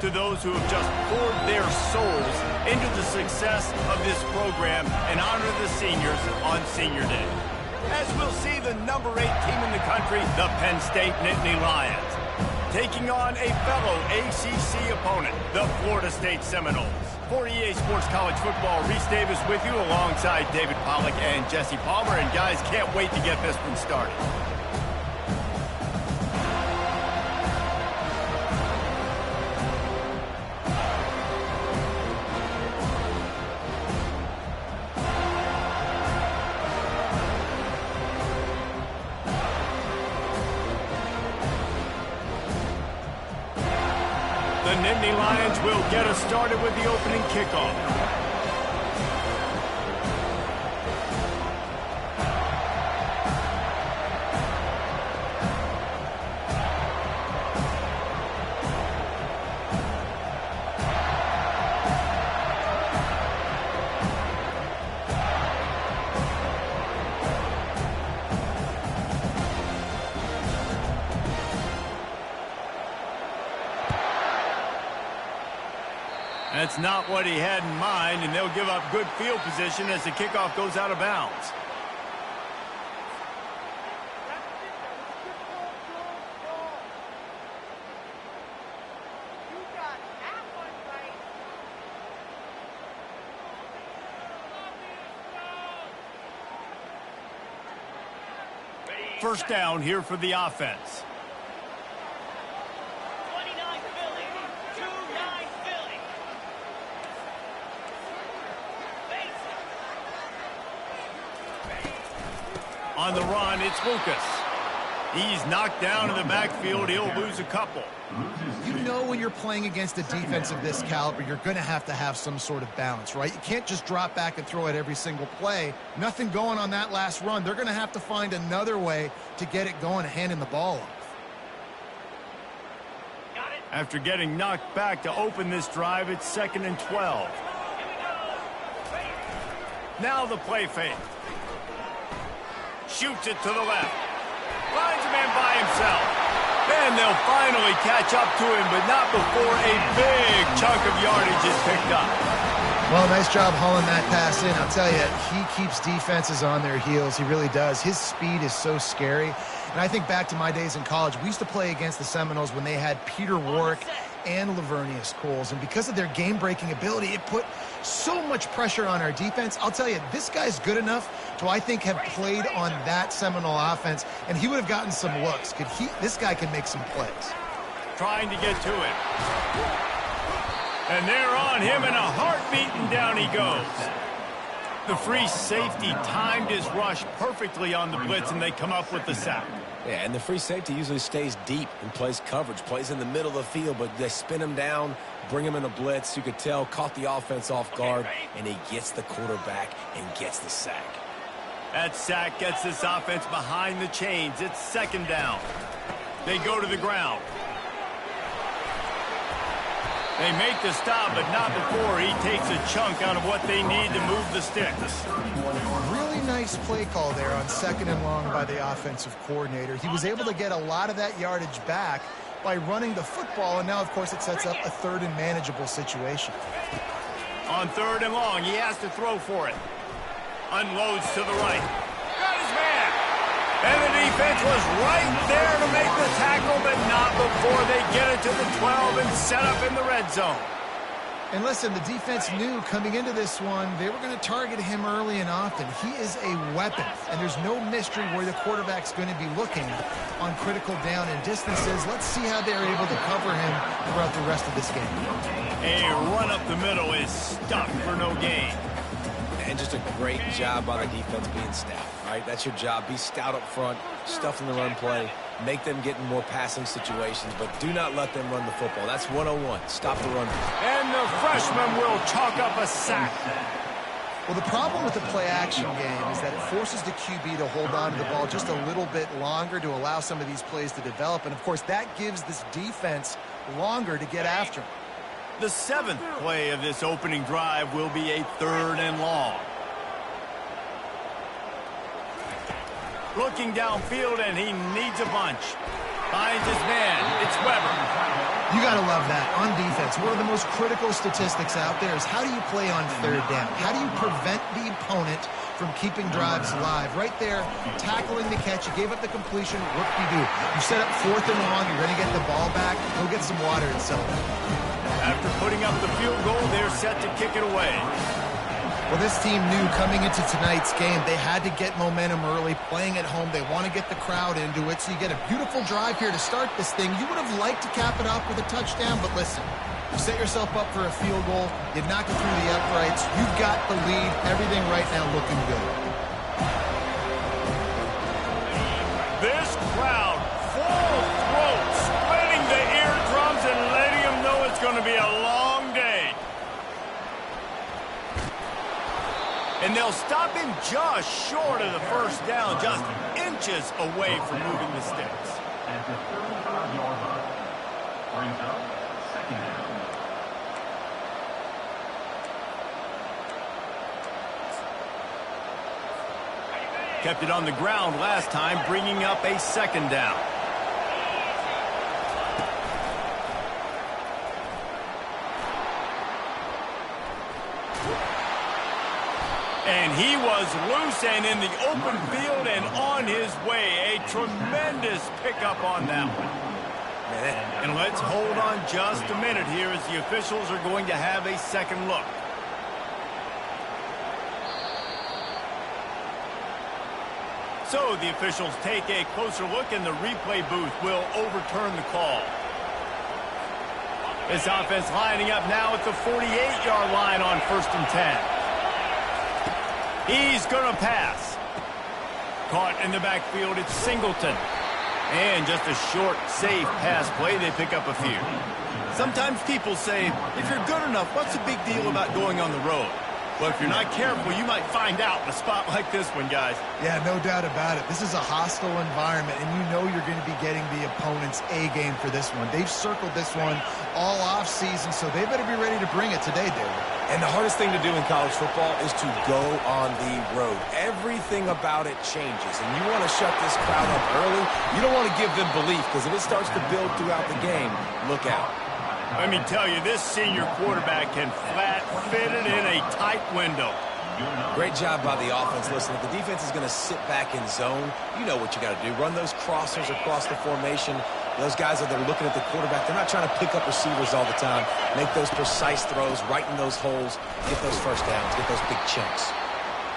To those who have just poured their souls into the success of this program and honor the seniors on Senior Day. As we'll see the number 8 team in the country, the Penn State Nittany Lions, taking on a fellow ACC opponent, the Florida State Seminoles. For EA Sports College Football, Reese Davis with you alongside David Pollack and Jesse Palmer. And guys, can't wait to get this one started. The Nittany Lions will get us started with the opening kickoff. That's not what he had in mind, and they'll give up good field position as the kickoff goes out of bounds. First down here for the offense. On the run, it's Lucas. He's knocked down in the backfield. He'll lose a couple. You know when you're playing against a defense of this caliber, you're going to have some sort of balance, right? You can't just drop back and throw it every single play. Nothing going on that last run. They're going to have to find another way to get it going and handing the ball off. After getting knocked back to open this drive, it's 2nd and 12. Now the play fake. Shoots it to the left. Finds a man by himself. And they'll finally catch up to him, but not before a big chunk of yardage is picked up. Well, nice job hauling that pass in. I'll tell you, he keeps defenses on their heels. He really does. His speed is so scary. And I think back to my days in college, we used to play against the Seminoles when they had Peter Warwick and Lavernius Coles. And because of their game-breaking ability, it put so much pressure on our defense. I'll tell you, this guy's good enough to, I think, have played on that Seminole offense, and he would have gotten some looks. This guy can make some plays. Trying to get to it. And they're on him, and a heartbeat, and down he goes. The free safety timed his rush perfectly on the blitz, and they come up with the sack. Yeah, and the free safety usually stays deep and plays coverage, plays in the middle of the field, but they spin him down, bring him in a blitz. You could tell, caught the offense off guard, and he gets the quarterback and gets the sack. That sack gets this offense behind the chains. It's 2nd down. They go to the ground. They make the stop, but not before he takes a chunk out of what they need to move the sticks. Really nice play call there on 2nd and long by the offensive coordinator. He was able to get a lot of that yardage back by running the football, and now, of course, it sets up a 3rd and manageable situation. On 3rd and long, he has to throw for it. Unloads to the right. Got his man. And the defense was right there to make the tackle, but not before they get it to the 12 and set up in the red zone. And listen, the defense knew coming into this one, they were going to target him early and often. He is a weapon, and there's no mystery where the quarterback's going to be looking on critical down and distances. Let's see how they're able to cover him throughout the rest of this game. A run up the middle is stuck for no gain. And just a great job by the defense being stout, right? That's your job. Be stout up front, stuff in the run play, make them get in more passing situations, but do not let them run the football. That's 101. Stop the run. And the freshman will chalk up a sack. Well, the problem with the play-action game is that it forces the QB to hold on to the ball just a little bit longer to allow some of these plays to develop. And, of course, that gives this defense longer to get after him. The 7th play of this opening drive will be a 3rd and long. Looking downfield, and he needs a bunch. Finds his man. It's Weber. You got to love that. On defense, one of the most critical statistics out there is how do you play on third down? How do you prevent the opponent from keeping drives alive? Right there, tackling the catch. You gave up the completion. What do you do? You set up 4th and long. You're going to get the ball back. Go get some water and celebrate. After putting up the field goal, they're set to kick it away. Well, this team knew coming into tonight's game they had to get momentum early, playing at home. They want to get the crowd into it, so you get a beautiful drive here to start this thing. You would have liked to cap it off with a touchdown, but listen, you set yourself up for a field goal. You knock it through the uprights. You've got the lead. Everything right now looking good. This crowd, full throat, splitting the eardrums and letting them know it's going to be a long day. And they'll stop him just short of the first down, just inches away from moving the sticks. At the 35-yard line, brings up 2nd down. Kept it on the ground last time, bringing up a 2nd down. And he was loose and in the open field and on his way. A tremendous pickup on that one. And let's hold on just a minute here as the officials are going to have a second look. So the officials take a closer look and the replay booth will overturn the call. This offense lining up now at the 48-yard line on 1st and 10. He's going to pass. Caught in the backfield, it's Singleton. And just a short, safe pass play, they pick up a few. Sometimes people say, if you're good enough, what's the big deal about going on the road? Well, if you're not careful, you might find out in a spot like this one, guys. Yeah, no doubt about it. This is a hostile environment, and you know you're going to be getting the opponent's A-game for this one. They've circled this one all off-season, so they better be ready to bring it today, David. And the hardest thing to do in college football is to go on the road. Everything about it changes, and you want to shut this crowd up early. You don't want to give them belief, because if it starts to build throughout the game, look out. Let me tell you, this senior quarterback can flat fit it in a tight window. Great job by the offense. Listen, if the defense is going to sit back in zone, you know what you got to do. Run those crossers across the formation. Those guys that are looking at the quarterback, they're not trying to pick up receivers all the time. Make those precise throws, right in those holes, get those first downs, get those big chunks.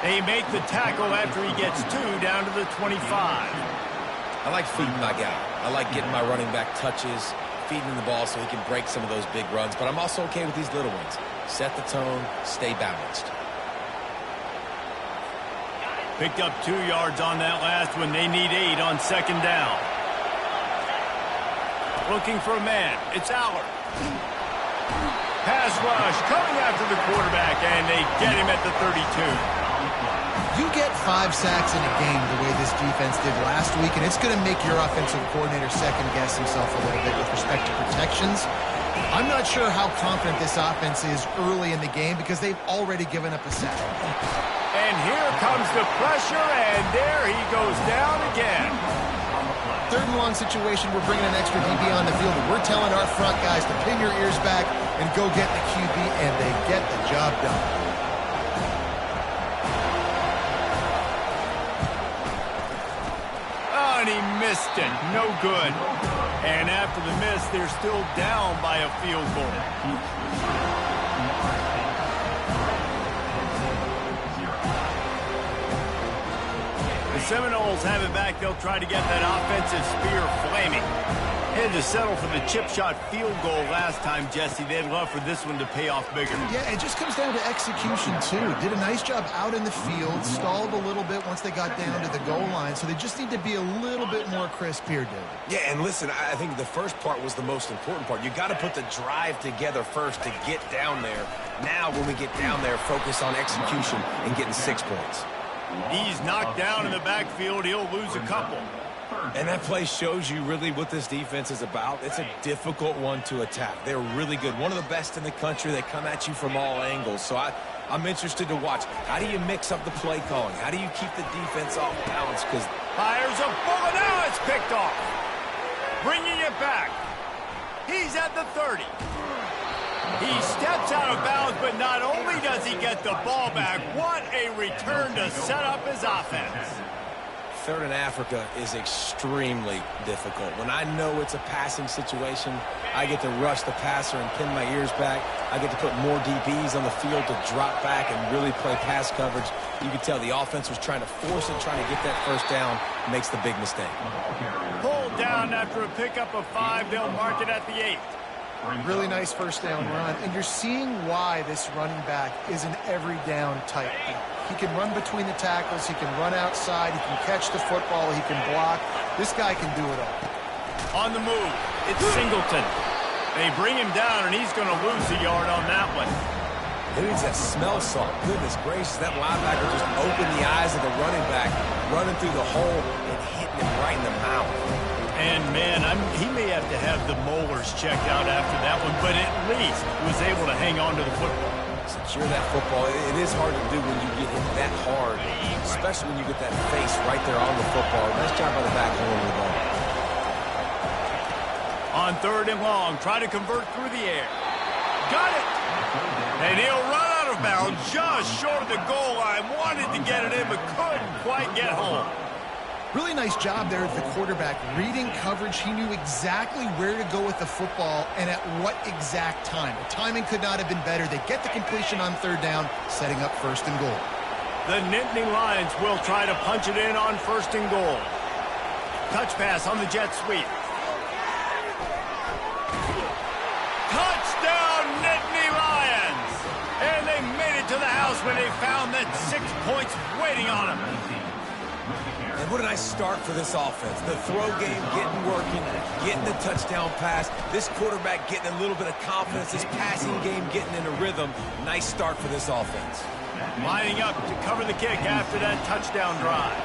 They make the tackle after he gets 2 down to the 25. I like feeding my guy. I like getting my running back touches, feeding the ball so he can break some of those big runs. But I'm also okay with these little ones. Set the tone, stay balanced. Picked up 2 yards on that last one. They need 8 on 2nd down. Looking for a man. It's Aller. Pass rush coming after the quarterback, and they get him at the 32. You get 5 sacks in a game the way this defense did last week, and it's going to make your offensive coordinator second-guess himself a little bit with respect to protections. I'm not sure how confident this offense is early in the game because they've already given up a sack. And here comes the pressure, and there he goes down again. 3rd and long situation, we're bringing an extra DB on the field, and we're telling our front guys to pin your ears back and go get the QB, and they get the job done. Oh, and he missed it. No good. And after the miss, they're still down by a field goal. The Seminoles have it back. They'll try to get that offensive spear flaming. Had to settle for the chip shot field goal last time, Jesse. They'd love for this one to pay off bigger. Yeah, it just comes down to execution, too. Did a nice job out in the field, stalled a little bit once they got down to the goal line, so they just need to be a little bit more crisp here, David. Yeah, and listen, I think the first part was the most important part. You got to put the drive together first to get down there. Now, when we get down there, focus on execution and getting 6 points. He's knocked down in the backfield. He'll lose a couple. And that play shows you really what this defense is about. It's a difficult one to attack. They're really good. One of the best in the country. They come at you from all angles. So I'm interested to watch. How do you mix up the play calling? How do you keep the defense off balance? Because fires a bullet. Now it's picked off. Bringing it back. He's at the 30. He steps out of bounds, but not only does he get the ball back, what a return to set up his offense. Third in Africa is extremely difficult. When I know it's a passing situation, I get to rush the passer and pin my ears back. I get to put more DBs on the field to drop back and really play pass coverage. You can tell the offense was trying to force it, trying to get that first down, makes the big mistake. Pulled down after a pickup of 5. They'll mark it at the 8. Really nice first down run, and you're seeing why this running back is an every down type. He can run between the tackles, he can run outside, he can catch the football, he can block. This guy can do it all. On the move, it's Singleton. They bring him down, and he's going to lose a yard on that one. Who needs that smell salt? Goodness gracious, that linebacker just opened the eyes of the running back, running through the hole and hitting him right in the mouth. And, man, he may have to have the molars checked out after that one, but at least was able to hang on to the football. Secure that football. It is hard to do when you get hit that hard, especially when you get that face right there on the football. Nice job by the back holding the ball. On 3rd and long, try to convert through the air. Got it! And he'll run out of bounds just short of the goal line. Wanted to get it in, but couldn't quite get home. Really nice job there at the quarterback. Reading coverage, he knew exactly where to go with the football and at what exact time. The timing could not have been better. They get the completion on 3rd down, setting up 1st and goal. The Nittany Lions will try to punch it in on 1st and goal. Touch pass on the jet sweep. Touchdown, Nittany Lions! And they made it to the house when they found that 6 points waiting on them. And what a nice start for this offense. The throw game getting working, getting the touchdown pass. This quarterback getting a little bit of confidence. This passing game getting in a rhythm. Nice start for this offense. Lining up to cover the kick after that touchdown drive.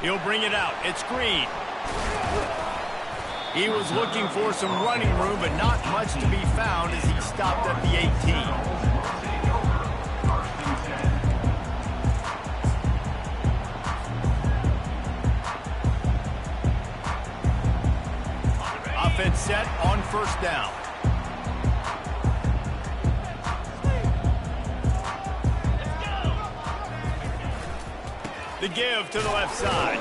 He'll bring it out. It's Green. He was looking for some running room, but not much to be found as he stopped at the 18. Offense set on 1st down. The give to the left side.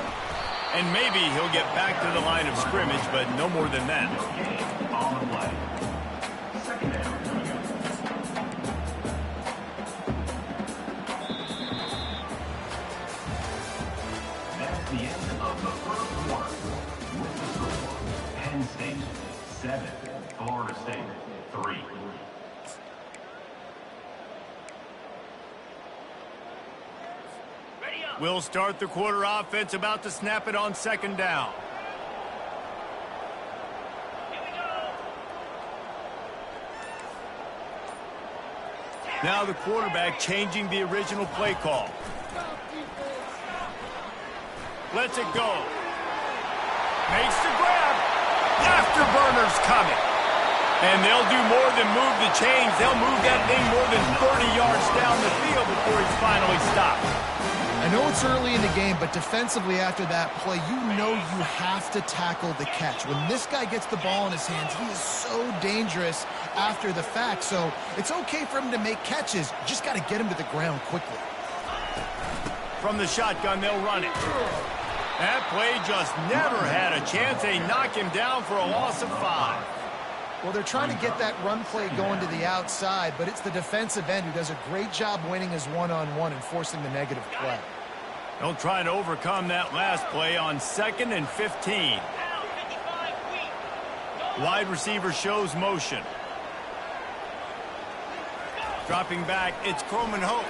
And maybe he'll get back to the line of scrimmage, but no more than that. On the play. 2nd down. That's the end of the 1st quarter. With the score, Penn State 7, Florida State 3. We'll start the quarter offense, about to snap it on 2nd down. Now the quarterback changing the original play call. Lets it go. Makes the grab. Afterburners coming. And they'll do more than move the chains. They'll move that thing more than 30 yards down the field before he's finally stopped. I know it's early in the game, but defensively after that play, you know you have to tackle the catch. When this guy gets the ball in his hands, he is so dangerous after the fact. So it's okay for him to make catches. You just got to get him to the ground quickly. From the shotgun, they'll run it. That play just never had a chance. They knock him down for a loss of 5. Well, they're trying to get that run play going to the outside, but it's the defensive end who does a great job winning his one-on-one and forcing the negative play. They'll try to overcome that last play on 2nd and 15. Wide receiver shows motion. Dropping back, it's Croman Hope.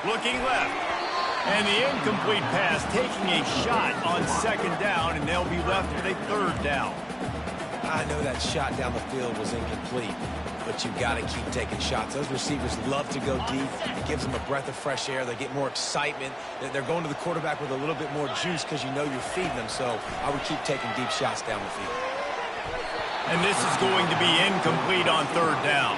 Looking left. And the incomplete pass taking a shot on 2nd down, and they'll be left with a 3rd down. I know that shot down the field was incomplete, but you've got to keep taking shots. Those receivers love to go deep. It gives them a breath of fresh air. They get more excitement. They're going to the quarterback with a little bit more juice because you know you're feeding them. So I would keep taking deep shots down the field. And this is going to be incomplete on 3rd down.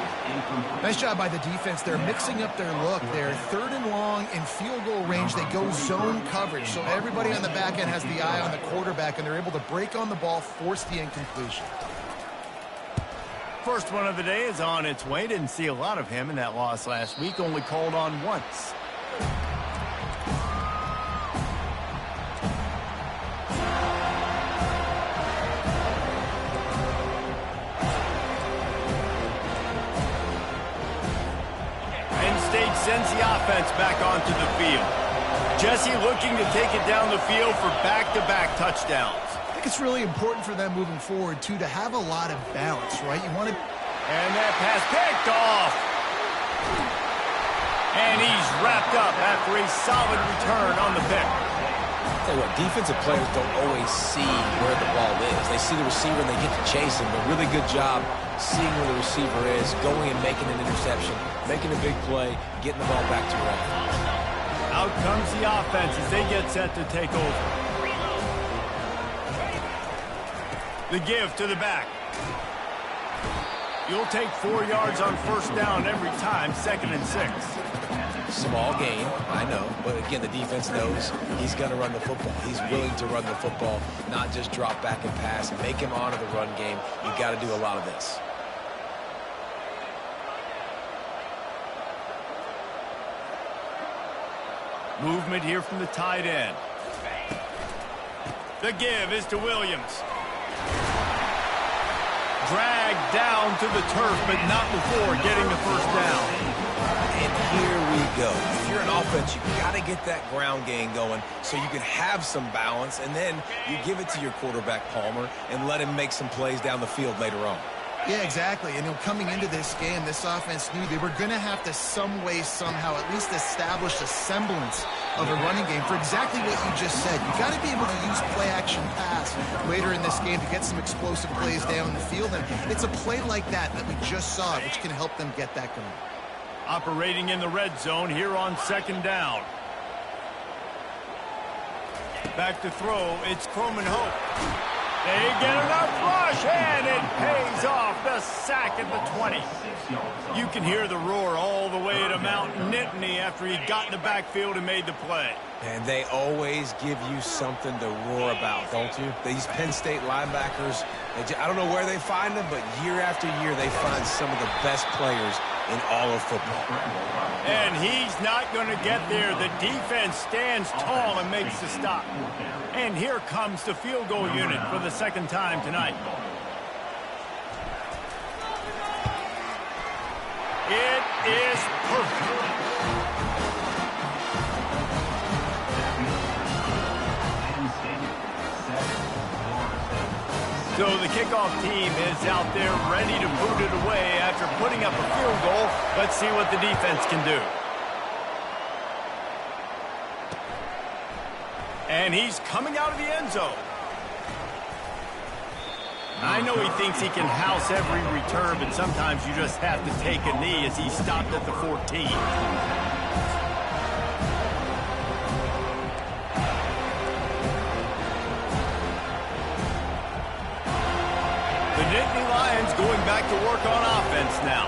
Nice job by the defense. They're mixing up their look. They're 3rd and long in field goal range. They go zone coverage. So everybody on the back end has the eye on the quarterback, and they're able to break on the ball, force the incompletion. First one of the day is on its way. Didn't see a lot of him in that loss last week. Only called on once. Sends the offense back onto the field. Jesse looking to take it down the field for back-to-back touchdowns. I think it's really important for them moving forward, too, to have a lot of balance, right? You want to... And that pass picked off. And he's wrapped up after a solid return on the pick. I'll tell you what, defensive players don't always see where the ball is. They see the receiver and they get to chase him. But really good job seeing where the receiver is, going and making an interception, making a big play, getting the ball back to your offense. Out comes the offense as they get set to take over. The give to the back. You'll take 4 yards on first down every time, 2nd and 6. Small gain, I know, but again, the defense knows he's going to run the football. He's willing to run the football, not just drop back and pass, make him honor the run game. You got to do a lot of this. Movement here from the tight end. The give is to Williams. Dragged down to the turf, but not before getting the first down. And here we go. If you're an offense, you got to get that ground game going so you can have some balance, and then you give it to your quarterback, Palmer, and let him make some plays down the field later on. Yeah, exactly. And coming into this game, this offense knew they were going to have to some way, somehow, at least establish a semblance of a running game for exactly what you just said. You got to be able to use play-action pass later in this game to get some explosive plays down the field. And it's a play like that we just saw, which can help them get that going. Operating in the red zone here on 2nd down. Back to throw, it's Croman Hope. They get enough rush, and it pays off. The sack at the 20. You can hear the roar all the way to Mount Nittany after he got in the backfield and made the play. And they always give you something to roar about, don't you? These Penn State linebackers, I don't know where they find them, but year after year they find some of the best players in all of football. And he's not going to get there. The defense stands tall and makes the stop. And here comes the field goal unit for the 2nd time tonight. It is perfect. So the kickoff team is out there ready to boot it away after putting up a field goal. Let's see what the defense can do. And he's coming out of the end zone. I know he thinks he can house every return, but sometimes you just have to take a knee as he stopped at the 14. The Nittany Lions going back to work on offense now.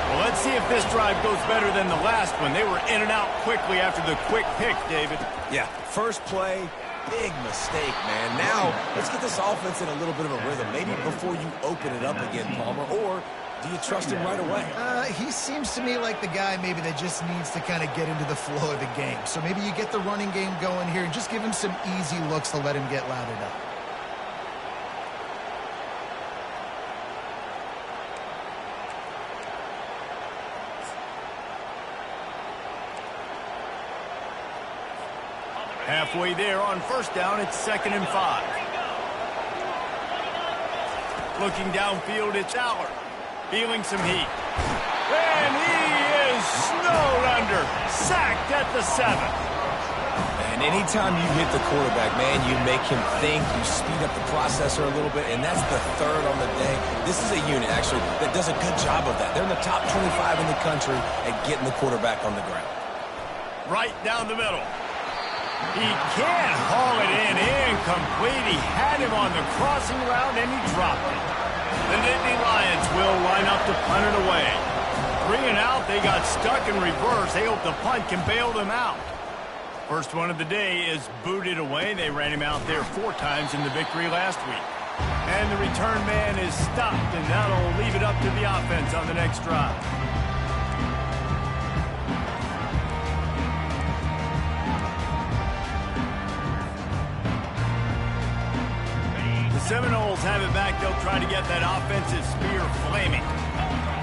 Well, let's see if this drive goes better than the last one. They were in and out quickly after the quick pick, David. Yeah, first play, big mistake, man. Now, let's get this offense in a little bit of a rhythm. Maybe before you open it up again, Palmer, or do you trust him right away? He seems to me like the guy maybe that just needs to kind of get into the flow of the game. So maybe you get the running game going here and just give him some easy looks to let him get lathered up. Halfway there on first down, it's 2nd and 5. Looking downfield, it's Aller. Feeling some heat. And he is snowed under. Sacked at the 7. And anytime you hit the quarterback, man, you make him think, you speed up the processor a little bit, and that's the 3rd on the day. This is a unit, actually, that does a good job of that. They're in the top 25 in the country at getting the quarterback on the ground. Right down the middle. He can't haul it in. Incomplete. He had him on the crossing route, and he dropped it. The Nittany Lions will line up to punt it away. 3 and out, they got stuck in reverse. They hope the punt can bail them out. First one of the day is booted away. They ran him out there 4 times in the victory last week. And the return man is stopped, and that'll leave it up to the offense on the next drive. The Seminoles have it back. They'll try to get that offensive spear flaming.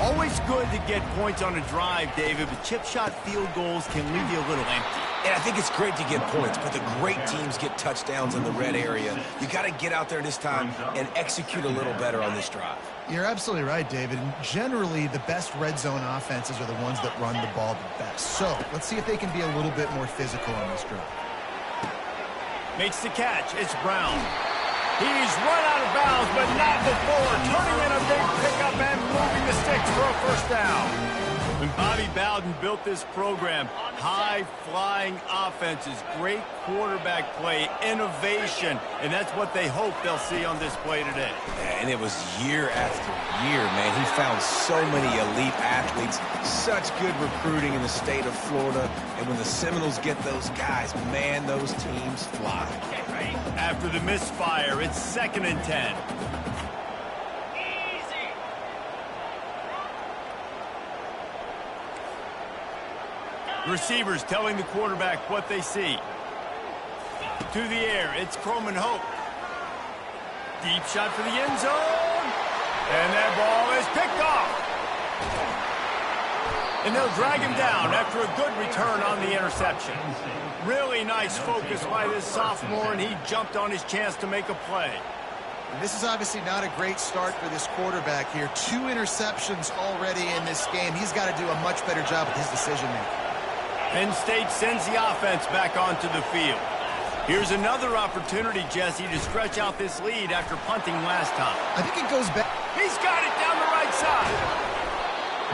Always good to get points on a drive, David, but chip shot field goals can leave you a little empty. And I think it's great to get points, but the great teams get touchdowns in the red area. You got to get out there this time and execute a little better on this drive. You're absolutely right, David. And generally, the best red zone offenses are the ones that run the ball the best. So let's see if they can be a little bit more physical on this drive. Makes the catch. It's Brown. He's run out of bounds, but not before turning in a big pickup and moving the sticks for a first down. When Bobby Bowden built this program, high-flying offenses, great quarterback play, innovation, and that's what they hope they'll see on display today. Yeah, and it was year after year, man. He found so many elite athletes, such good recruiting in the state of Florida, and when the Seminoles get those guys, man, those teams fly. After the misfire, it's 2nd and 10. Receivers telling the quarterback what they see. To the air, it's Croman Hope. Deep shot for the end zone. And that ball is picked off. And they'll drag him down after a good return on the interception. Really nice focus by this sophomore, and he jumped on his chance to make a play. And this is obviously not a great start for this quarterback here. 2 interceptions already in this game. He's got to do a much better job with his decision-making. Penn State sends the offense back onto the field. Here's another opportunity, Jesse, to stretch out this lead after punting last time. I think it goes back. He's got it down the right side.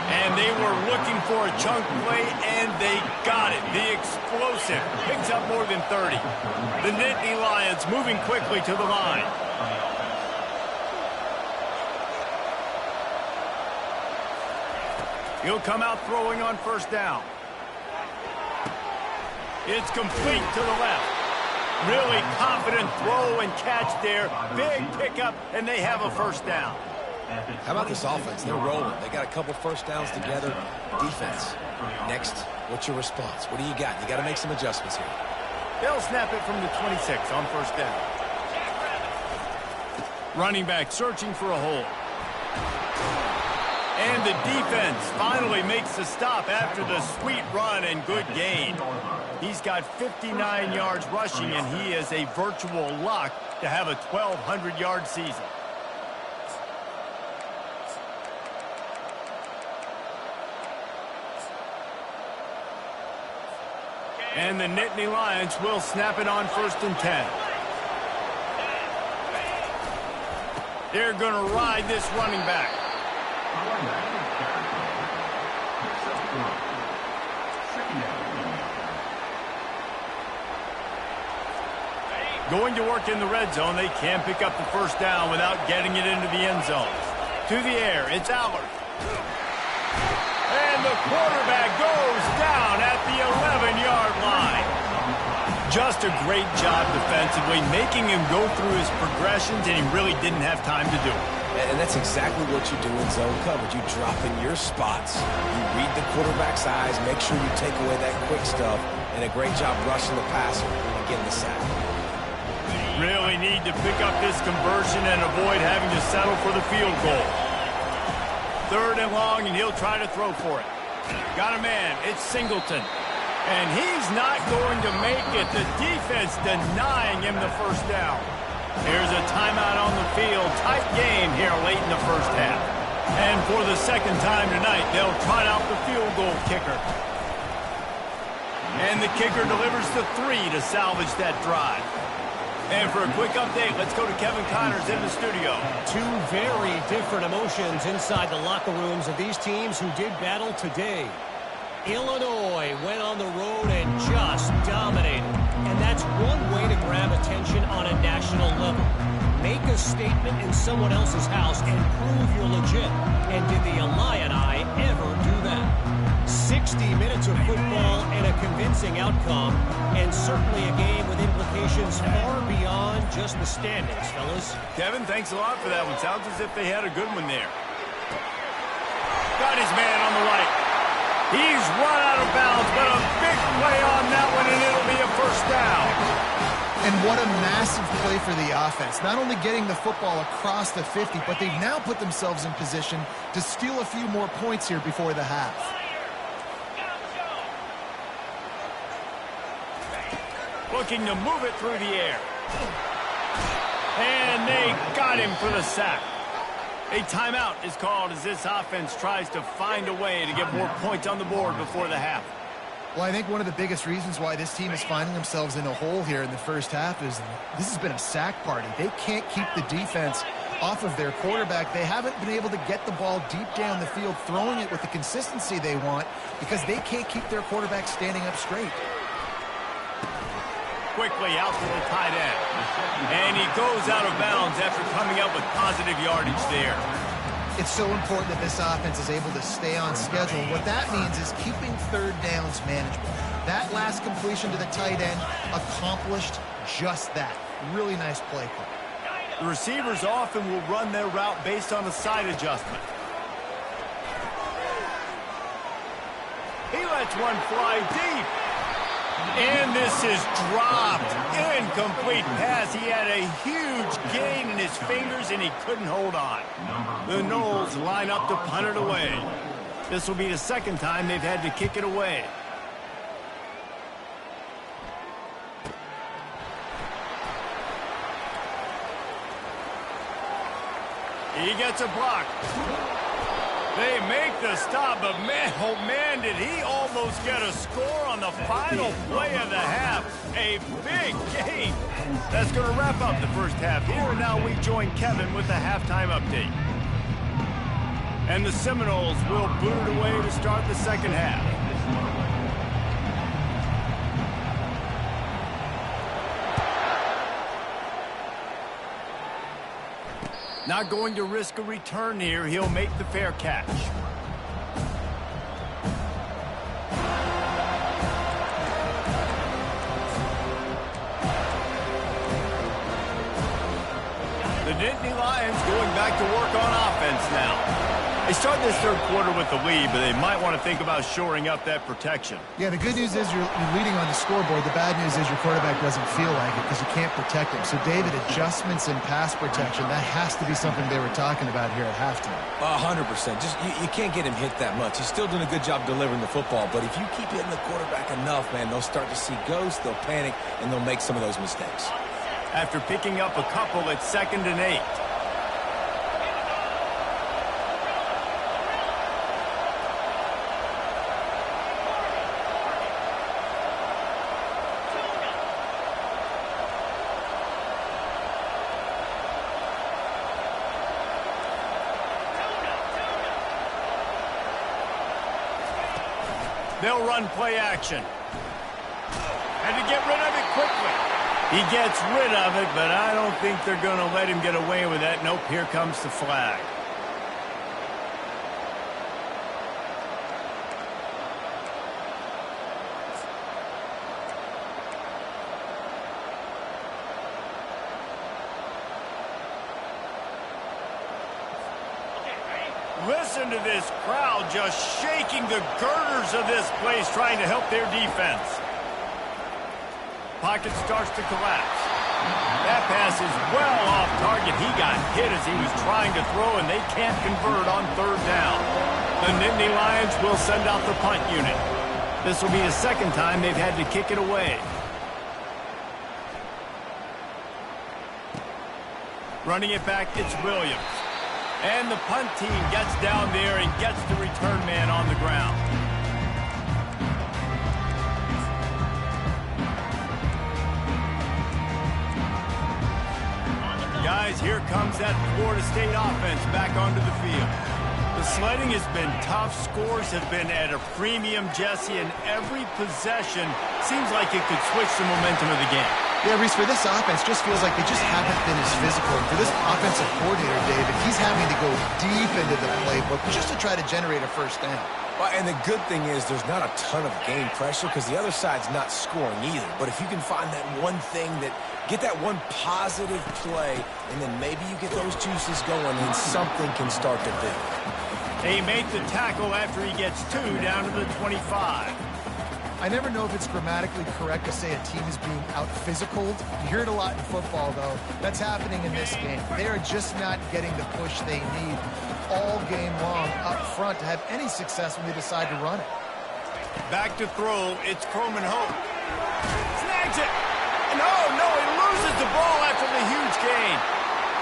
And they were looking for a chunk play, and they got it. The explosive picks up more than 30. The Nittany Lions moving quickly to the line. He'll come out throwing on first down. It's complete to the left. Really confident throw and catch there. Big pickup, and they have a first down. How about this offense? They're rolling. They got a couple first downs together. Defense. Next, what's your response? What do you got? You got to make some adjustments here. They'll snap it from the 26 on first down. Running back searching for a hole. And the defense finally makes the stop after the sweet run and good gain. He's got 59 yards rushing, and he is a virtual lock to have a 1,200-yard season. And the Nittany Lions will snap it on 1st and 10. They're going to ride this running back. Going to work in the red zone. They can pick up the first down without getting it into the end zone. To the air, it's Allard. And the quarterback goes down at the 11-yard line. Just a great job defensively, making him go through his progressions, and he really didn't have time to do it. And that's exactly what you do in zone coverage. You drop in your spots. You read the quarterback's eyes, make sure you take away that quick stuff, and a great job rushing the passer and getting the sack. Really need to pick up this conversion and avoid having to settle for the field goal. 3rd and long, and he'll try to throw for it. Got a man. It's Singleton. And he's not going to make it. The defense denying him the first down. Here's a timeout on the field. Tight game here late in the first half. And for the 2nd time tonight, they'll trot out the field goal kicker. And the kicker delivers the 3 to salvage that drive. And for a quick update, let's go to Kevin Connors in the studio. 2 very different emotions inside the locker rooms of these teams who did battle today. Illinois went on the road and just dominated. And that's one way to grab attention on a national level. Make a statement in someone else's house and prove you're legit. And did the Illini ever do that? 60 minutes of football and a convincing outcome, and certainly a game with implications far beyond just the standings, fellas. Kevin, thanks a lot for that one. Sounds as if they had a good one there. Got his man on the right. He's run out of bounds, but a big play on that one, and it'll be a first down. And what a massive play for the offense. Not only getting the football across the 50, but they've now put themselves in position to steal a few more points here before the half. Looking to move it through the air. And they got him for the sack. A timeout is called as this offense tries to find a way to get more points on the board before the half. Well, I think one of the biggest reasons why this team is finding themselves in a hole here in the first half is this has been a sack party. They can't keep the defense off of their quarterback. They haven't been able to get the ball deep down the field, throwing it with the consistency they want because they can't keep their quarterback standing up straight. Quickly out to the tight end. And he goes out of bounds after coming up with positive yardage there. It's so important that this offense is able to stay on schedule. What that means is keeping third downs manageable. That last completion to the tight end accomplished just that. Really nice play call. The receivers often will run their route based on a side adjustment. He lets one fly deep. And this is dropped. Incomplete pass. He had a huge gain in his fingers, and he couldn't hold on. The Noles line up to punt it away. This will be the second time they've had to kick it away. He gets a block. They make the stop, but man, oh man, did he almost get a score on the final play of the half. A big game. That's going to wrap up the first half here, and now we join Kevin with the halftime update. And the Seminoles will boot it away to start the second half. Not going to risk a return here. He'll make the fair catch. The Nittany Lions going back to work on offense now. They start this third quarter with the lead, but they might want to think about shoring up that protection. Yeah, the good news is you're leading on the scoreboard. The bad news is your quarterback doesn't feel like it because you can't protect him. So, David, adjustments in pass protection, that has to be something they were talking about here at halftime. 100%. Just you can't get him hit that much. He's still doing a good job delivering the football, but if you keep hitting the quarterback enough, man, they'll start to see ghosts, they'll panic, and they'll make some of those mistakes. After picking up a couple at 2nd and 8. They'll run play action. And to get rid of it quickly. He gets rid of it, but I don't think they're going to let him get away with that. Nope, here comes the flag. Listen to this crowd just shaking the girders of this place, trying to help their defense. Pocket starts to collapse. That pass is well off target. He got hit as he was trying to throw, and they can't convert on 3rd down. The Nittany Lions will send out the punt unit. This will be the second time they've had to kick it away. Running it back, it's Williams. And the punt team gets down there and gets the return man on the ground. Guys, here comes that Florida State offense back onto the field. The sledding has been tough. Scores have been at a premium, Jesse, and every possession seems like it could switch the momentum of the game. Yeah, Reese, for this offense, just feels like they just haven't been as physical. And for this offensive coordinator, David, he's having to go deep into the playbook just to try to generate a first down. Well, and the good thing is there's not a ton of game pressure because the other side's not scoring either. But if you can find that one thing get that one positive play, and then maybe you get those juices going and something can start to build. They make the tackle after he gets 2 down to the 25. I never know if it's grammatically correct to say a team is being out-physicaled. You hear it a lot in football, though. That's happening in this game. They are just not getting the push they need all game long up front to have any success when they decide to run it. Back to throw. It's Croman Hope. Snags it. And oh, no, he loses the ball after the huge gain.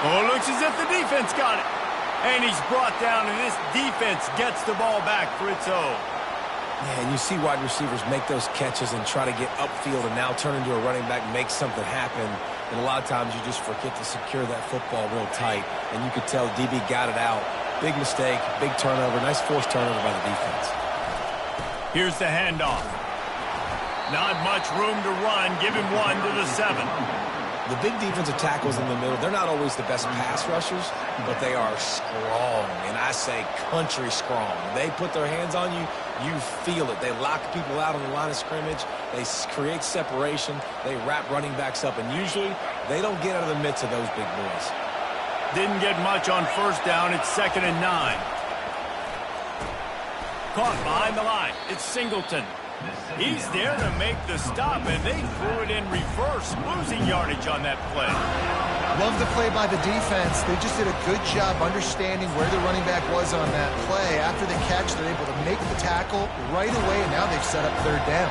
Oh, it looks as if the defense got it. And he's brought down, and this defense gets the ball back for its own. Yeah, and you see wide receivers make those catches and try to get upfield and now turn into a running back, make something happen. And a lot of times you just forget to secure that football real tight. And you could tell DB got it out. Big mistake, big turnover, nice forced turnover by the defense. Here's the handoff. Not much room to run. Give him 1 to the 7. The big defensive tackles in the middle, they're not always the best pass rushers, but they are strong, and I say country strong. They put their hands on you, you feel it. They lock people out on the line of scrimmage. They create separation. They wrap running backs up, and usually they don't get out of the midst of those big boys. Didn't get much on first down. It's 2nd and 9. Caught behind the line. It's Singleton. He's there to make the stop, and they threw it in reverse, losing yardage on that play. Love the play by the defense. They just did a good job understanding where the running back was on that play. After the catch, they're able to make the tackle right away, and now they've set up 3rd down.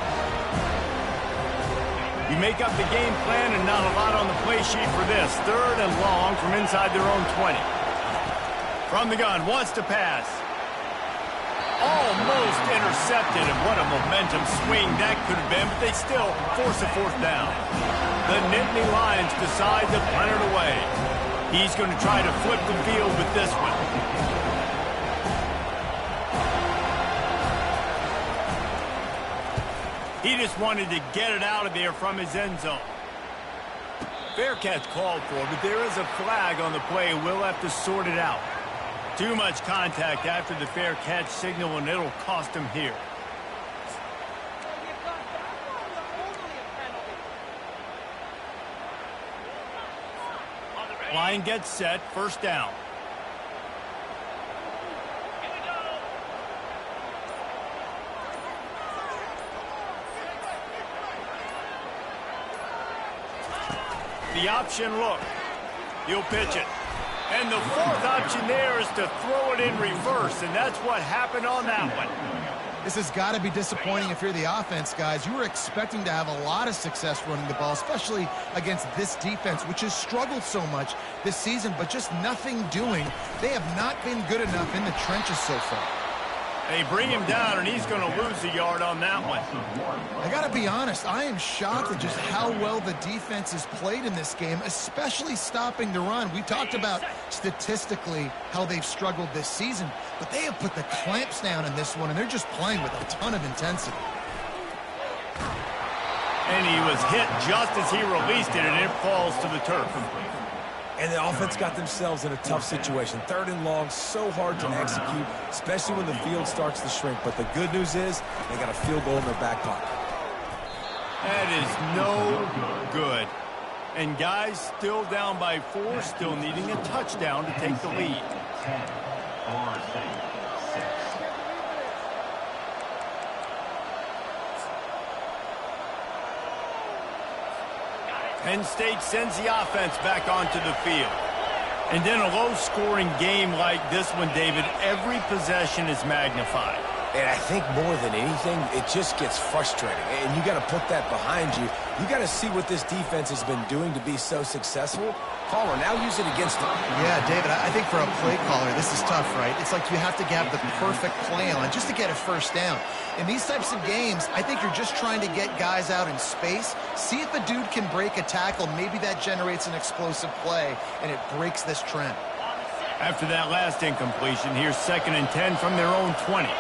You make up the game plan, and not a lot on the play sheet for this. 3rd and long from inside their own 20. From the gun, wants to pass. Almost intercepted, and what a momentum swing that could have been, but they still force a 4th down. The Nittany Lions decide to punt it away. He's going to try to flip the field with this one. He just wanted to get it out of there from his end zone. Fair catch called for, but there is a flag on the play. We'll have to sort it out. Too much contact after the fair catch signal, and it'll cost him here. Line gets set, 1st down. The option look. He'll pitch it. And the 4th option there is to throw it in reverse, and that's what happened on that one. This has got to be disappointing if you're the offense, guys. You were expecting to have a lot of success running the ball, especially against this defense, which has struggled so much this season, but just nothing doing. They have not been good enough in the trenches so far. They bring him down, and he's going to lose a yard on that one. I got to be honest, I am shocked at just how well the defense has played in this game, especially stopping the run. We talked about statistically how they've struggled this season, but they have put the clamps down in this one, and they're just playing with a ton of intensity. And he was hit just as he released it, and it falls to the turf. And the offense got themselves in a tough situation. 3rd and long, so hard to execute, especially when the field starts to shrink. But the good news is they got a field goal in their back pocket. That is no good. And guys still down by 4, still needing a touchdown to take the lead. 10, Florida State, 6. Penn State sends the offense back onto the field. And in a low-scoring game like this one, David, every possession is magnified. And I think more than anything, it just gets frustrating. And you got to put that behind you. You got to see what this defense has been doing to be so successful. Caller, now use it against them. Yeah, David, I think for a play caller, this is tough, right? It's like you have to have the perfect play on just to get a 1st down. In these types of games, I think you're just trying to get guys out in space, see if a dude can break a tackle. Maybe that generates an explosive play, and it breaks this trend. After that last incompletion, here's 2nd and 10 from their own 20.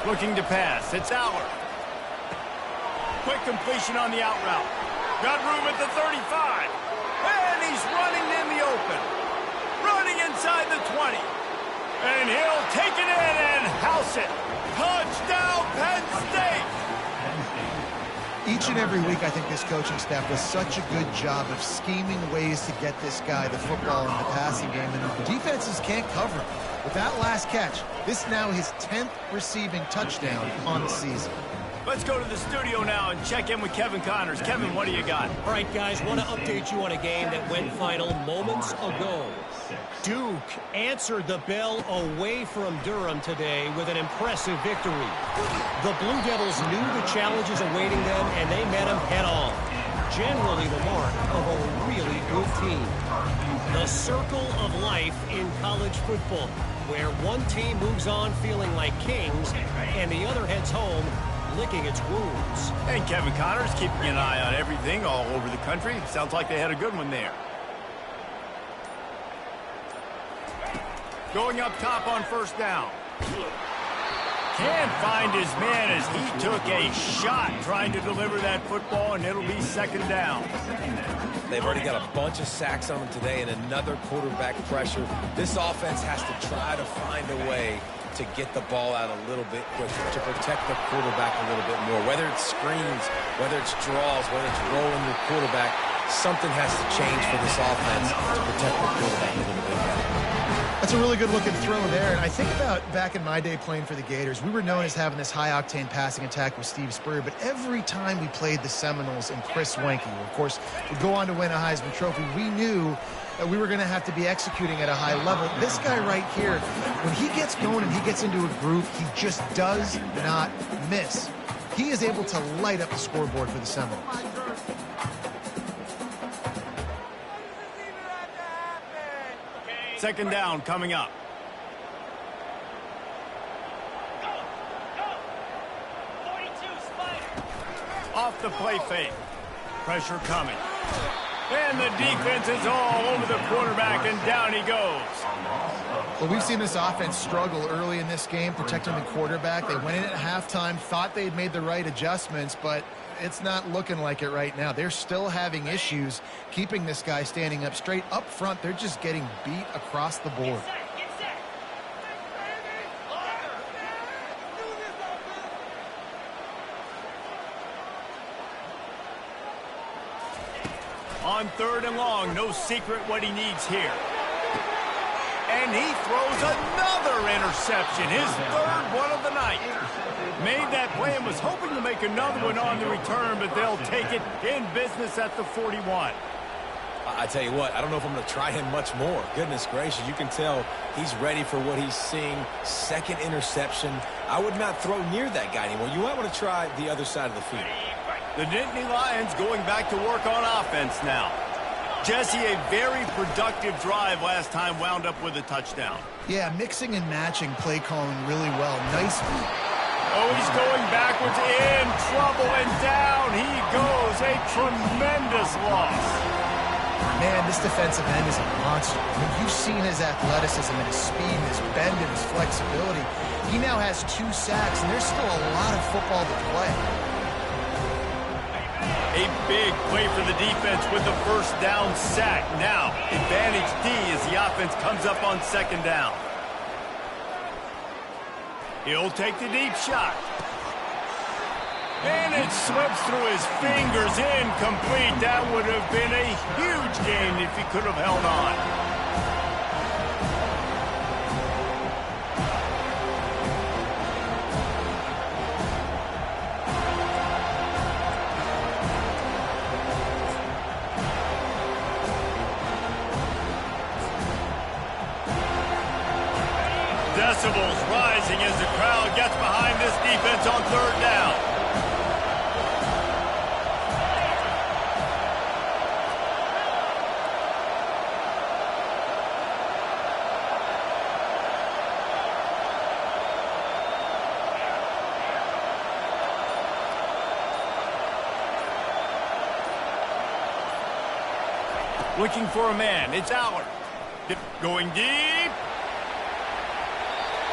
Looking to pass. It's Aller. quick completion on the out route. Got room at the 35. And he's running in the open. Running inside the 20. And he'll take it in and house it. Touchdown, Penn State! Each and every week, I think this coaching staff does such a good job of scheming ways to get this guy the football in the passing game, and defenses can't cover him. With that last catch, this is now his 10th receiving touchdown on the season. Let's go to the studio now and check in with Kevin Connors. Kevin, what do you got? All right, guys, want to update you on a game that went final moments ago. Duke answered the bell away from Durham today with an impressive victory. The Blue Devils knew the challenges awaiting them, and they met them head-on. Generally the mark of a really good team. The circle of life in college football, where one team moves on feeling like kings, and the other heads home licking its wounds. And Kevin Connors keeping an eye on everything all over the country. Sounds like they had a good one there. Going up top on first down. Can't find his man as he took a shot trying to deliver that football, and it'll be second down. They've already got a bunch of sacks on them today and another quarterback pressure. This offense has to try to find a way to get the ball out a little bit quicker, to protect the quarterback a little bit more. Whether it's screens, whether it's draws, whether it's rolling your quarterback, something has to change for this offense to protect the quarterback a little bit better. That's a really good-looking throw there, and I think about back in my day playing for the Gators, we were known as having this high-octane passing attack with Steve Spurrier, but every time we played the Seminoles and Chris Wenke, who, of course, would go on to win a Heisman Trophy, we knew that we were going to have to be executing at a high level. This guy right here, when he gets going and he gets into a groove, he just does not miss. He is able to light up the scoreboard for the Seminoles. Second down coming up. Off the play fake. Pressure coming. And the defense is all over the quarterback, and down he goes. Well, we've seen this offense struggle early in this game, protecting the quarterback. They went in at halftime, thought they'd made the right adjustments, but it's not looking like it right now. They're still having issues keeping this guy standing up straight. Up front, they're just getting beat across the board. On third and long, no secret what he needs here. And he throws another interception, his third one of the night. Made that play and was hoping to make another one on the return, but they'll take it in business at the 41. I tell you what, I don't know if I'm going to try him much more. Goodness gracious, you can tell he's ready for what he's seeing. Second interception. I would not throw near that guy anymore. You might want to try the other side of the field. The Nittany Lions going back to work on offense now. Jesse, a very productive drive last time, wound up with a touchdown. Yeah, mixing and matching play calling really well. Nice. Oh, he's going backwards, in trouble, and down he goes. A tremendous loss. Man, this defensive end is a monster. I mean, you've seen his athleticism and his speed and his bend and his flexibility. He now has 2 sacks, and there's still a lot of football to play. A big play for the defense with the first down sack. Now, advantage D as the offense comes up on second down. He'll take the deep shot. And it slips through his fingers, incomplete. That would have been a huge gain if he could have held on. Decibels rising as the crowd gets behind this defense on third down. Looking for a man. It's Allard. Going deep.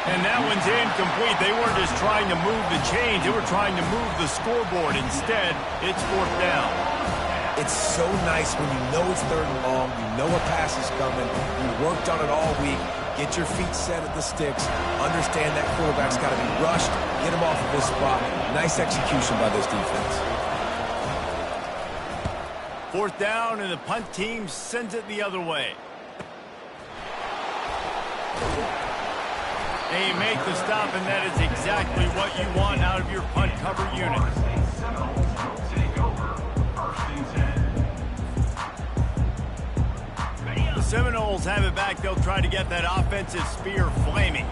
And that one's incomplete. They weren't just trying to move the chains. They were trying to move the scoreboard. Instead, it's 4th down. It's so nice when you know it's 3rd and long, you know a pass is coming, you worked on it all week, get your feet set at the sticks, understand that quarterback's got to be rushed, get him off of his spot. Nice execution by this defense. 4th down, and the punt team sends it the other way. They make the stop, and that is exactly what you want out of your punt cover unit. The Seminoles have it back. They'll try to get that offensive spear flaming.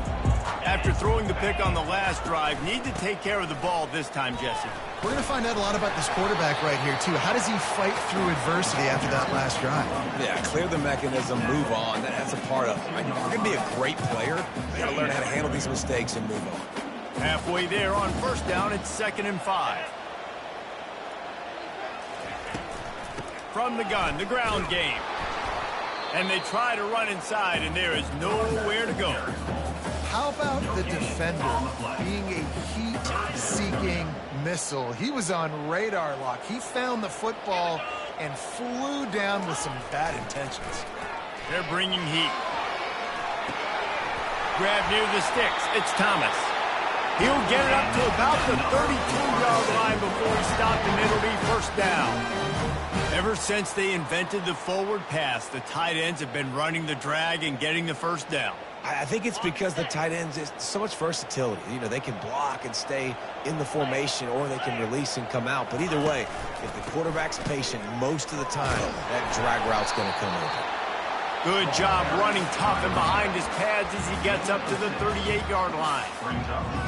After throwing the pick on the last drive, need to take care of the ball this time, Jesse. We're going to find out a lot about this quarterback right here, too. How does he fight through adversity after that last drive? Yeah, clear the mechanism, move on. That's a part of it. Right? If you're going to be a great player, you got to learn how to handle these mistakes and move on. Halfway there on 1st down, it's 2nd and 5. From the gun, the ground game. And they try to run inside, and there is nowhere to go. How about the defender being a heat-seeking missile? He was on radar lock. He found the football and flew down with some bad intentions. They're bringing heat. Grab near the sticks. It's Thomas. He'll get it up to about the 32-yard line before he stopped, and it'll be 1st down. Ever since they invented the forward pass, the tight ends have been running the drag and getting the 1st down. I think it's because the tight ends is so much versatility. You know, they can block and stay in the formation, or they can release and come out. But either way, if the quarterback's patient most of the time, that drag route's going to come over. Good job running tough and behind his pads as he gets up to the 38-yard line.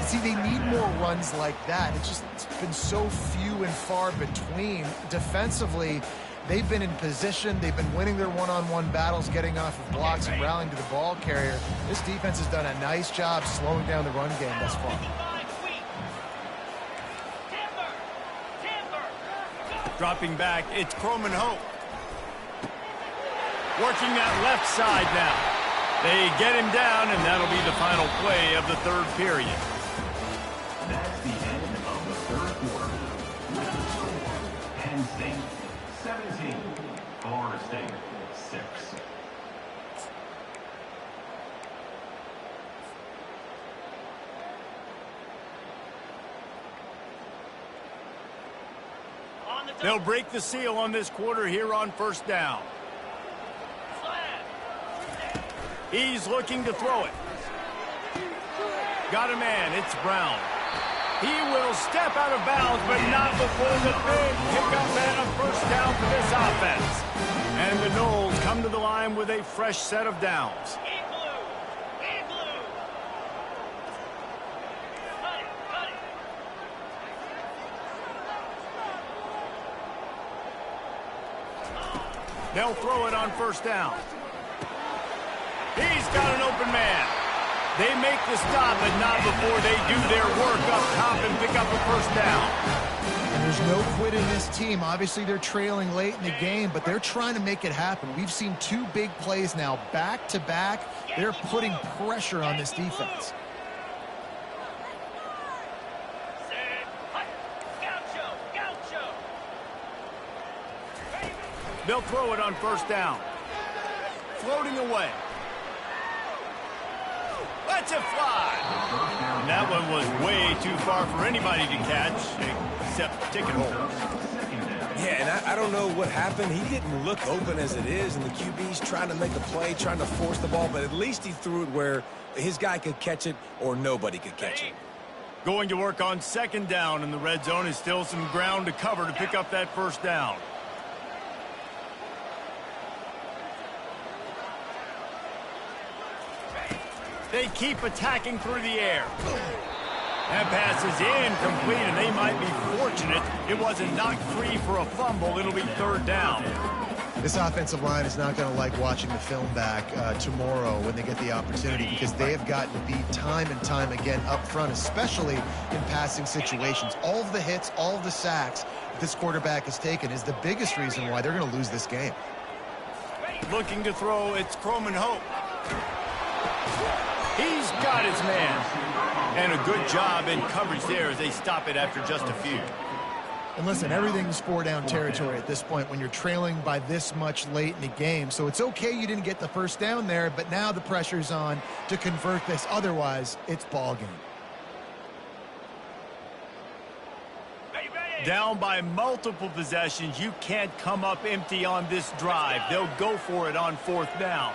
See, they need more runs like that. It's been so few and far between. Defensively, they've been in position. They've been winning their one-on-one battles, getting off of blocks and rallying to the ball carrier. This defense has done a nice job slowing down the run game thus far. Dropping back, it's Croman Hope. Working that left side now. They get him down, and that'll be the final play of the 3rd period. That's the end of the 3rd quarter. With the score, Penn State 17, Florida State 6. They'll break the seal on this quarter here on 1st down. He's looking to throw it. Got a man. It's Brown. He will step out of bounds, but not before the big pickup and a 1st down for this offense. And the Noles come to the line with a fresh set of downs. They'll throw it on 1st down. He's got an open man. They make the stop, but not before they do their work up top and pick up a 1st down. And there's no quit in this team. Obviously, they're trailing late in the game, but they're trying to make it happen. We've seen 2 big plays now, back-to-back. They're putting pressure on this defense. They'll throw it on 1st down. Floating away. Let's it fly. And that one was way too far for anybody to catch, except ticket holders. Yeah, and I don't know what happened. He didn't look open as it is, and the QB's trying to make a play, trying to force the ball, but at least he threw it where his guy could catch it or nobody could catch it. Going to work on 2nd down, and the red zone is still some ground to cover to pick up that 1st down. They keep attacking through the air. That pass is incomplete, and they might be fortunate it wasn't knocked free for a fumble. It'll be 3rd down. This offensive line is not going to like watching the film back tomorrow when they get the opportunity, because they have gotten beat time and time again up front, especially in passing situations. All of the hits, all of the sacks that this quarterback has taken is the biggest reason why they're going to lose this game. Looking to throw, it's Croman Hope. He's got his man. And a good job in coverage there as they stop it after just a few. And listen, everything's 4-down territory at this point when you're trailing by this much late in the game. So it's okay you didn't get the first down there, but now the pressure's on to convert this. Otherwise, it's ball game. Down by multiple possessions, you can't come up empty on this drive. They'll go for it on 4th down.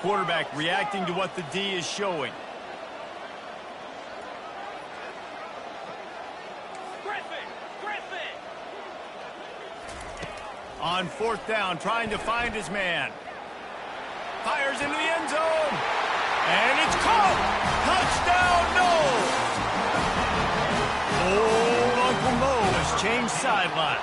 Quarterback reacting to what the D is showing. On 4th down, trying to find his man. Fires into the end zone. And it's caught. Touchdown, no. Old Uncle Mo has changed sidelines.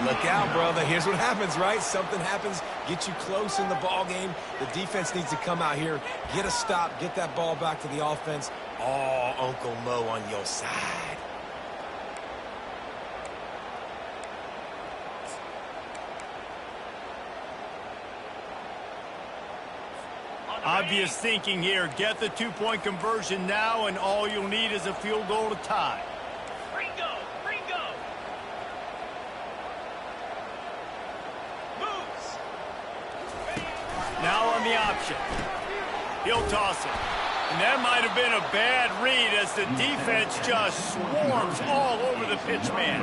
Look out, brother. Here's what happens, right? Something happens, get you close in the ball game. The defense needs to come out here, get a stop, get that ball back to the offense. Oh, Uncle Mo on your side. Obvious thinking here. Get the 2-point conversion now, and all you'll need is a field goal to tie. Ringo. Moves. Now on the option. He'll toss it. And that might have been a bad read as the defense just swarms all over the pitch man.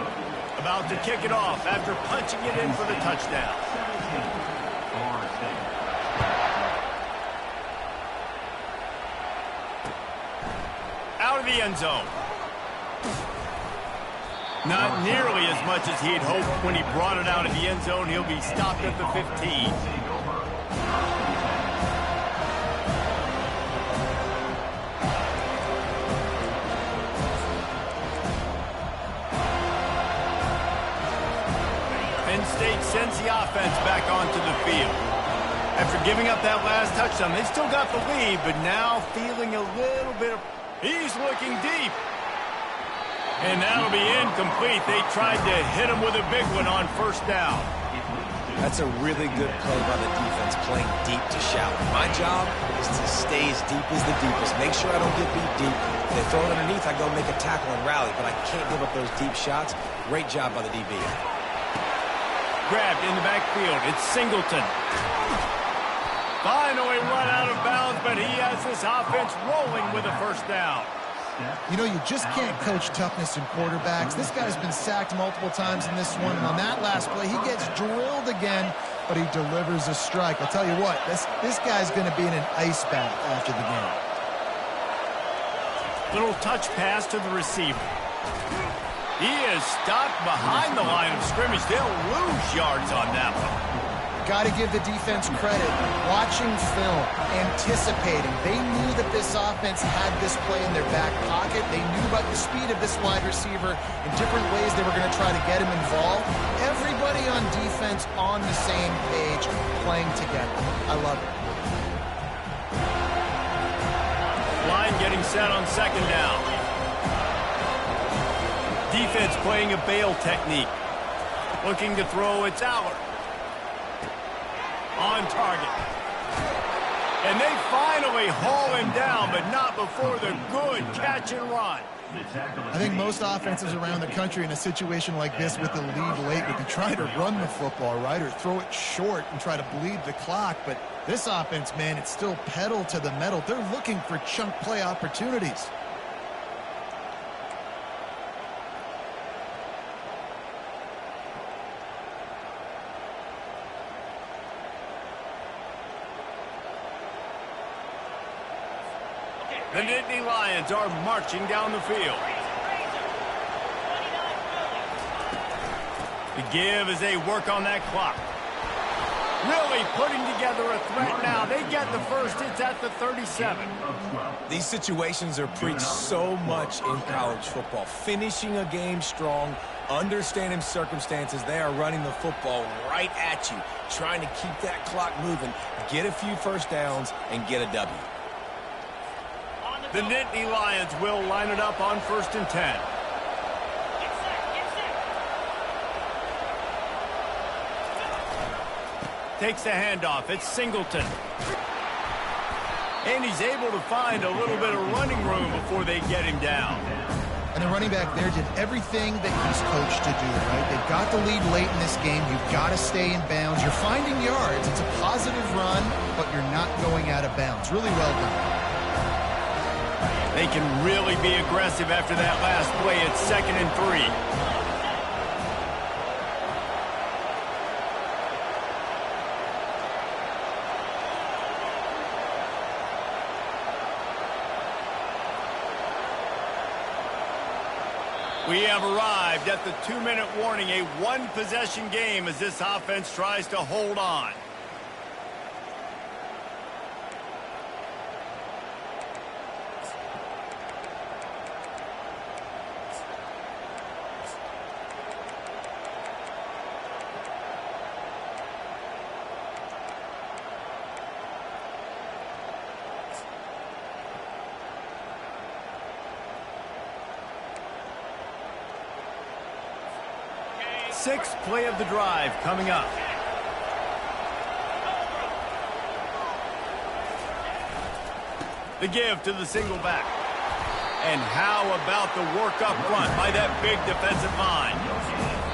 About to kick it off after punching it in for the touchdown. Out of the end zone. Not nearly as much as he'd hoped when he brought it out of the end zone. He'll be stopped at the 15. Penn State sends the offense back onto the field. After giving up that last touchdown, they still got the lead, but now feeling a little bit of... He's looking deep. And that'll be incomplete. They tried to hit him with a big one on 1st down. That's a really good play by the defense, playing deep to shallow. My job is to stay as deep as the deepest. Make sure I don't get beat deep. If they throw it underneath, I go make a tackle and rally, but I can't give up those deep shots. Great job by the DB. Grabbed in the backfield. It's Singleton. Finally run out of bounds, but he has this offense rolling with a 1st down. You know, you just can't coach toughness in quarterbacks. This guy's been sacked multiple times in this one, and on that last play, he gets drilled again, but he delivers a strike. I'll tell you what, this guy's going to be in an ice bath after the game. Little touch pass to the receiver. He is stopped behind the line of scrimmage. They'll lose yards on that one. Got to give the defense credit. Watching film, anticipating. They knew that this offense had this play in their back pocket. They knew about the speed of this wide receiver in different ways they were going to try to get him involved. Everybody on defense on the same page, playing together. I love it. Line getting set on 2nd down. Defense playing a bail technique. Looking to throw, it's Aller. On target. And they finally haul him down, but not before the good catch and run. I think most offenses around the country in a situation like this with the lead late would be trying to run the football, right, or throw it short and try to bleed the clock. But this offense, man, it's still pedal to the metal. They're looking for chunk play opportunities. The Nittany Lions are marching down the field. The give as they work on that clock. Really putting together a threat now. They get the first. It's at the 37. These situations are preached so much in college football. Finishing a game strong, understanding circumstances. They are running the football right at you, trying to keep that clock moving, get a few first downs, and get a W. The Nittany Lions will line it up on 1st and 10. Takes the handoff. It's Singleton. And he's able to find a little bit of running room before they get him down. And the running back there did everything that he's coached to do, right? They've got the lead late in this game. You've got to stay in bounds. You're finding yards. It's a positive run, but you're not going out of bounds. Really well done. They can really be aggressive after that last play. It's 2nd and 3. We have arrived at the 2-minute warning, a one-possession game as this offense tries to hold on. Sixth play of the drive coming up. The give to the single back. And how about the work up front by that big defensive line?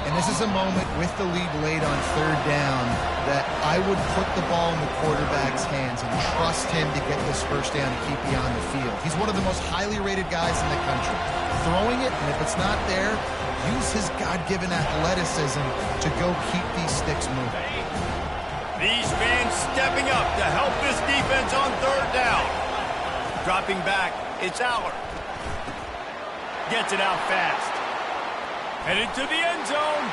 And this is a moment with the lead late on 3rd down that I would put the ball in the quarterback's hands and trust him to get this first down and keep you on the field. He's one of the most highly rated guys in the country. Throwing it, and if it's not there, use his God-given athleticism to go keep these sticks moving. These fans stepping up to help this defense on 3rd down. Dropping back, it's Aller. Gets it out fast. Headed to the end zone.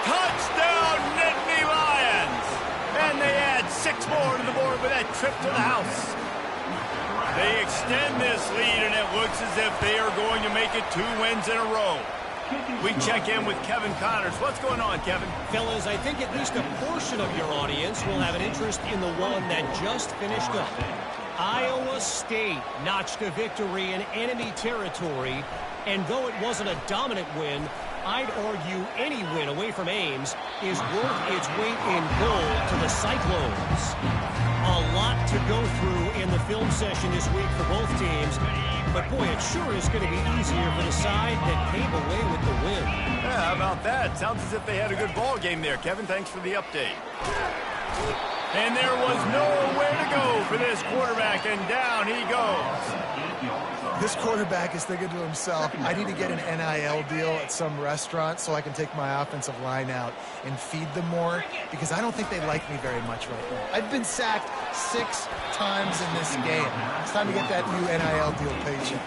Touchdown, Nittany Lions! And they add 6 more to the board with that trip to the house. They extend this lead, and it looks as if they are going to make it 2 wins in a row. We check in with Kevin Connors. What's going on, Kevin? Fellas, I think at least a portion of your audience will have an interest in the one that just finished up. Iowa State notched a victory in enemy territory, and though it wasn't a dominant win, I'd argue any win away from Ames is worth its weight in gold to the Cyclones. A lot to go through in the film session this week for both teams, but boy, it sure is going to be easier for the side that came away with the win. Yeah, how about that? Sounds as if they had a good ball game there, Kevin. Thanks for the update. And there was nowhere to go for this quarterback, and down he goes. This quarterback is thinking to himself, I need to get an NIL deal at some restaurant so I can take my offensive line out and feed them more, because I don't think they like me very much right now. I've been sacked 6 times in this game. It's time to get that new NIL deal paycheck.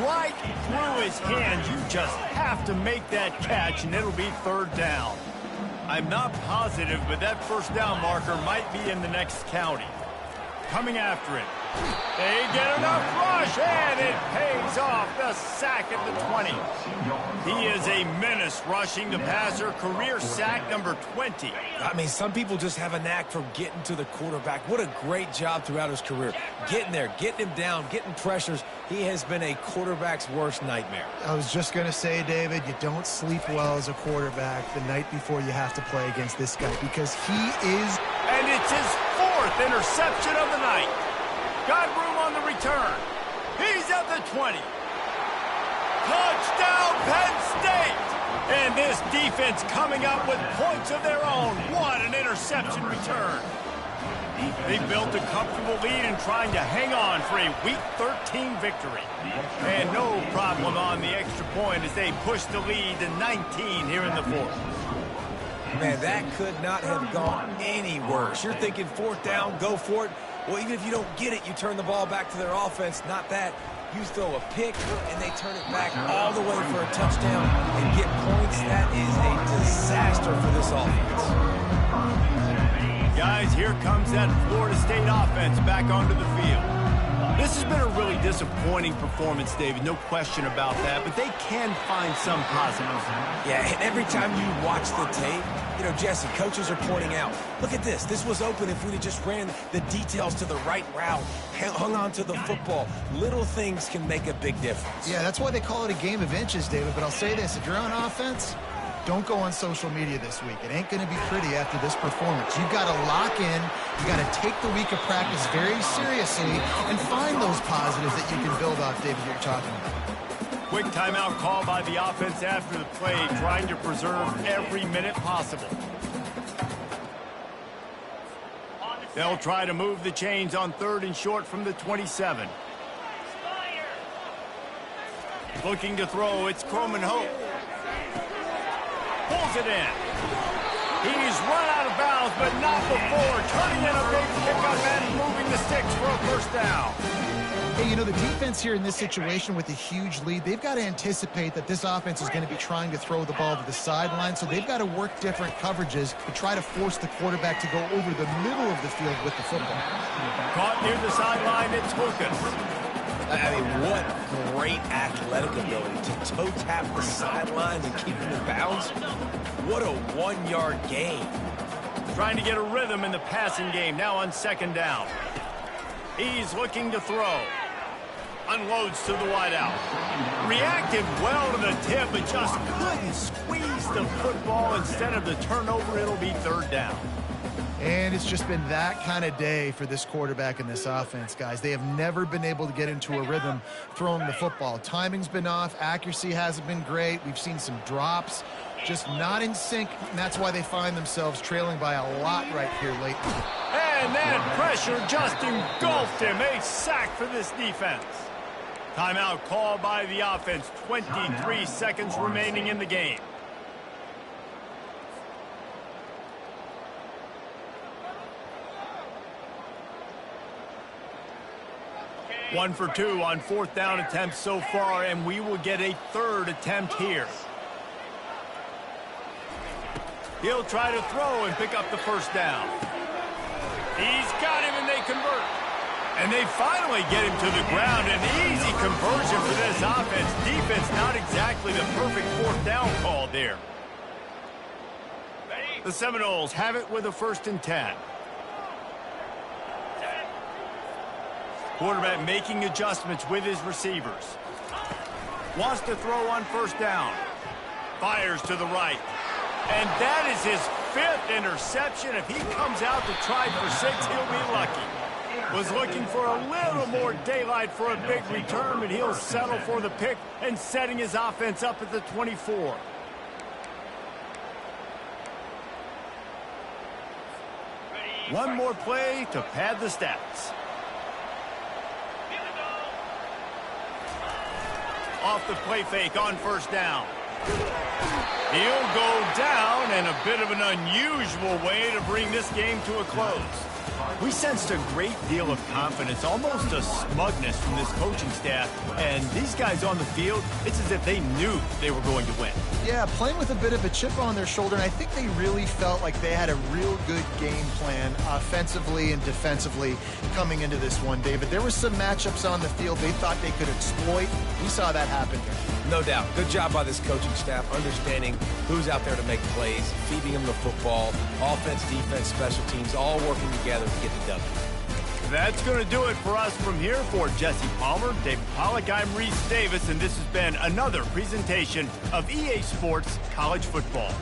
Right through his hands. You just have to make that catch, and it'll be 3rd down. I'm not positive, but that first down marker might be in the next county. Coming after it. They get enough rush, and it pays off. The sack at the 20. He is a menace rushing the passer. Career sack number 20. I mean, some people just have a knack for getting to the quarterback. What a great job throughout his career. Getting there, getting him down, getting pressures. He has been a quarterback's worst nightmare. I was just going to say, David, you don't sleep well as a quarterback the night before you have to play against this guy, because he is... And it's his 4th interception of the night. Got room on the return. He's at the 20. Touchdown, Penn State! And this defense coming up with points of their own. What an interception return. They built a comfortable lead and trying to hang on for a Week 13 victory. And no problem on the extra point as they push the lead to 19 here in the 4th. Man, that could not have gone any worse. You're thinking 4th down, go for it. Well, even if you don't get it, you turn the ball back to their offense. Not that. You throw a pick, and they turn it back all the way for a touchdown and get points. That is a disaster for this offense. Guys, here comes that Florida State offense back onto the field. This has been a really disappointing performance, David, no question about that, but they can find some positives. Yeah, and every time you watch the tape, you know, Jesse, coaches are pointing out, look at this. This was open if we'd have just ran the details to the right route, hung on to the football. Little things can make a big difference. Yeah, that's why they call it a game of inches, David, but I'll say this. If you're on offense, don't go on social media this week. It ain't going to be pretty after this performance. You've got to lock in. You got to take the week of practice very seriously and find those positives that you can build off, David, you're talking about. Quick timeout call by the offense after the play, trying to preserve every minute possible. They'll try to move the chains on 3rd and short from the 27. Looking to throw, it's Croman Hope. Pulls it in. He's run out of bounds, but not before. Turning in a big pickup and moving the sticks for a first down. Hey, you know, the defense here in this situation with a huge lead, they've got to anticipate that this offense is going to be trying to throw the ball to the sideline, so they've got to work different coverages to try to force the quarterback to go over the middle of the field with the football. Caught near the sideline, it's Lucas. I mean, what great athletic ability to toe tap the sidelines and keep him in bounds. What a 1-yard gain. Trying to get a rhythm in the passing game, now on 2nd down. He's looking to throw. Unloads to the wideout. Reacted well to the tip, but just couldn't squeeze the football. Instead of the turnover, it'll be 3rd down. And it's just been that kind of day for this quarterback and this offense, guys. They have never been able to get into a rhythm throwing the football. Timing's been off. Accuracy hasn't been great. We've seen some drops. Just not in sync, and that's why they find themselves trailing by a lot right here lately. And that pressure just engulfed him. A sack for this defense. Timeout called by the offense. 23 seconds remaining in the game. One for 2 on 4th down attempts so far, and we will get a 3rd attempt here. He'll try to throw and pick up the first down. He's got him, and they convert. And they finally get him to the ground. An easy conversion for this offense. Defense not exactly the perfect 4th down call there. The Seminoles have it with a 1st and 10. Quarterback making adjustments with his receivers. Wants to throw on 1st down. Fires to the right. And that is his 5th interception. If he comes out to try for 6, he'll be lucky. Was looking for a little more daylight for a big return, but he'll settle for the pick and setting his offense up at the 24. One more play to pad the stats. Off the play fake on 1st down. He'll go down in a bit of an unusual way to bring this game to a close. We sensed a great deal of confidence, almost a smugness from this coaching staff. And these guys on the field, it's as if they knew they were going to win. Yeah, playing with a bit of a chip on their shoulder, and I think they really felt like they had a real good game plan offensively and defensively coming into this one, David. There were some matchups on the field they thought they could exploit. We saw that happen here. No doubt. Good job by this coaching staff, understanding who's out there to make plays, feeding them the football, offense, defense, special teams, all working together to get the W. That's going to do it for us from here. For Jesse Palmer, David Pollack, I'm Reese Davis, and this has been another presentation of EA Sports College Football.